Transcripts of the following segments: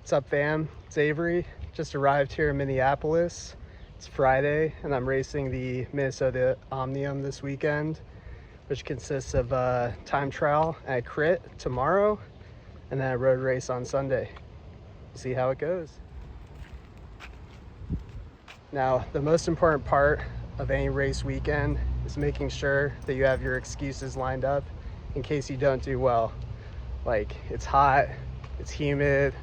What's up, fam? It's Avery. Just arrived here in Minneapolis. It's Friday, and I'm racing the Minnesota Omnium this weekend, which consists of a time trial at Crit tomorrow, and then a road race on Sunday. We'll see how it goes. Now, the most important part of any race weekend is making sure that you have your excuses lined up in case you don't do well. Like, it's hot, it's humid,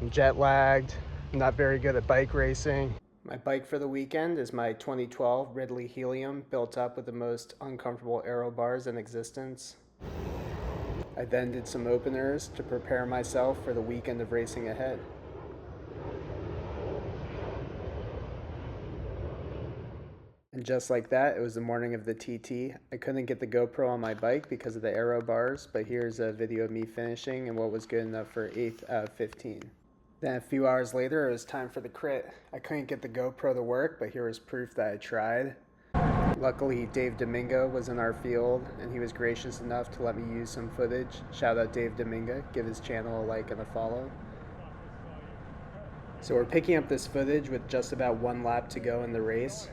I'm jet lagged, I'm not very good at bike racing. My bike for the weekend is my 2012 Ridley Helium, built up with the most uncomfortable aero bars in existence. I then did some openers to prepare myself for the weekend of racing ahead. And just like that, it was the morning of the TT. I couldn't get the GoPro on my bike because of the aero bars, but here's a video of me finishing and what was good enough for 8th out of 15. Then a few hours later, it was time for the Crit. I couldn't get the GoPro to work, but here was proof that I tried. Luckily, Dave Domingo was in our field, and he was gracious enough to let me use some footage. Shout out Dave Domingo, give his channel a like and a follow. So we're picking up this footage with just about one lap to go in the race.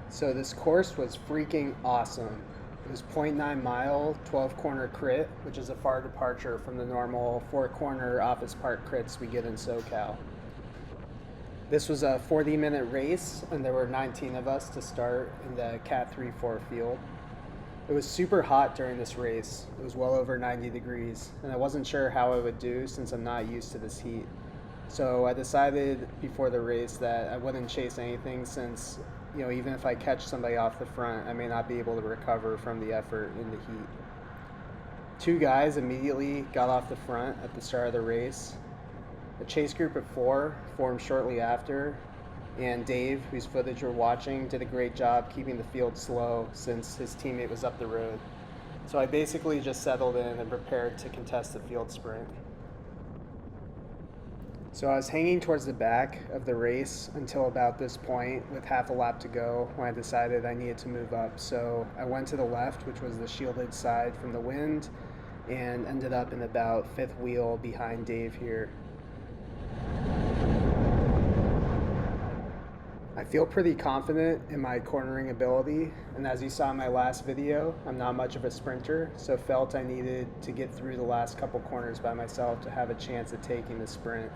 So this course was freaking awesome. It was 0.9 mile, 12 corner crit, which is a far departure from the normal 4 corner office park crits we get in SoCal. This was a 40-minute race, and there were 19 of us to start in the Cat 3-4 field. It was super hot during this race. It was well over 90 degrees, and I wasn't sure how I would do since I'm not used to this heat. So I decided before the race that I wouldn't chase anything since, even if I catch somebody off the front, I may not be able to recover from the effort in the heat. 2 guys immediately got off the front at the start of the race. A chase group of 4 formed shortly after, and Dave, whose footage we're watching, did a great job keeping the field slow since his teammate was up the road. So I basically just settled in and prepared to contest the field sprint. So I was hanging towards the back of the race until about this point with half a lap to go when I decided I needed to move up. So I went to the left, which was the shielded side from the wind, and ended up in about 5th wheel behind Dave here. I feel pretty confident in my cornering ability, and as you saw in my last video, I'm not much of a sprinter, so felt I needed to get through the last couple corners by myself to have a chance at taking the sprint.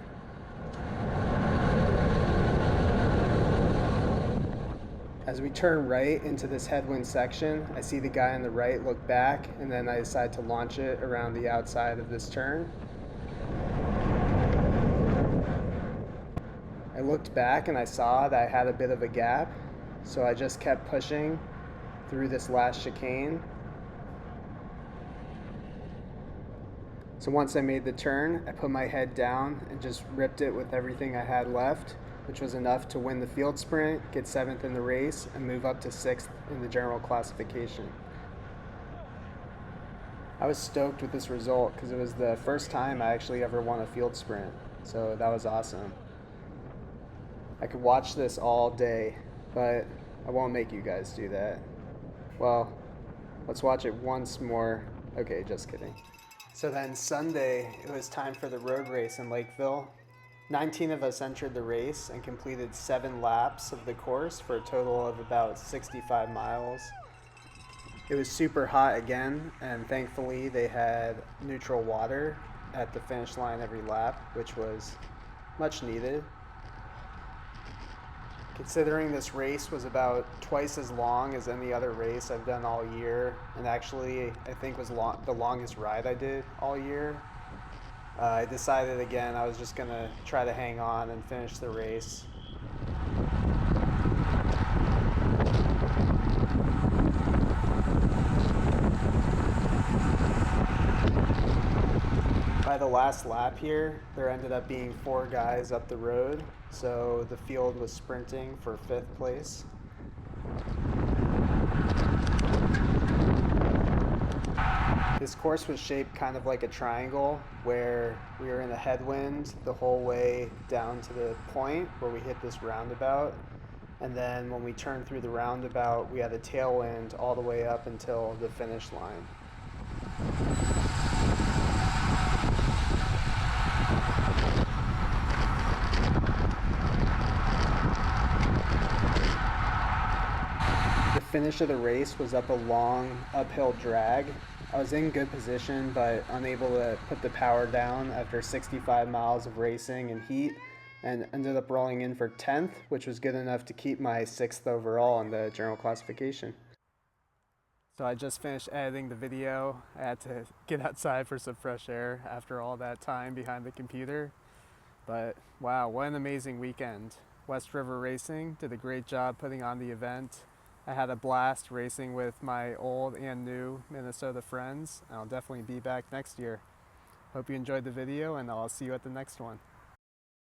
As we turn right into this headwind section, I see the guy on the right look back, and then I decide to launch it around the outside of this turn. I looked back and I saw that I had a bit of a gap, so I just kept pushing through this last chicane. So once I made the turn, I put my head down and just ripped it with everything I had left, which was enough to win the field sprint, get 7th in the race, and move up to 6th in the general classification. I was stoked with this result because it was the first time I actually ever won a field sprint, so that was awesome. I could watch this all day, but I won't make you guys do that. Well, let's watch it once more. Okay, just kidding. So then Sunday, it was time for the road race in Lakeville. 19 of us entered the race and completed 7 laps of the course for a total of about 65 miles. It was super hot again, and thankfully they had neutral water at the finish line every lap, which was much needed. Considering this race was about twice as long as any other race I've done all year, and actually I think was the longest ride I did all year, I decided again I was just going to try to hang on and finish the race. By the last lap here, there ended up being 4 guys up the road, so the field was sprinting for 5th place. This course was shaped kind of like a triangle where we were in a headwind the whole way down to the point where we hit this roundabout, and then when we turned through the roundabout we had a tailwind all the way up until the finish line. finish of the race was up a long uphill drag. I was in good position, but unable to put the power down after 65 miles of racing and heat, and ended up rolling in for 10th, which was good enough to keep my 6th overall in the general classification. So I just finished editing the video. I had to get outside for some fresh air after all that time behind the computer. But wow, what an amazing weekend. West River Racing did a great job putting on the event. I had a blast racing with my old and new Minnesota friends. I'll definitely be back next year. Hope you enjoyed the video, and I'll see you at the next one.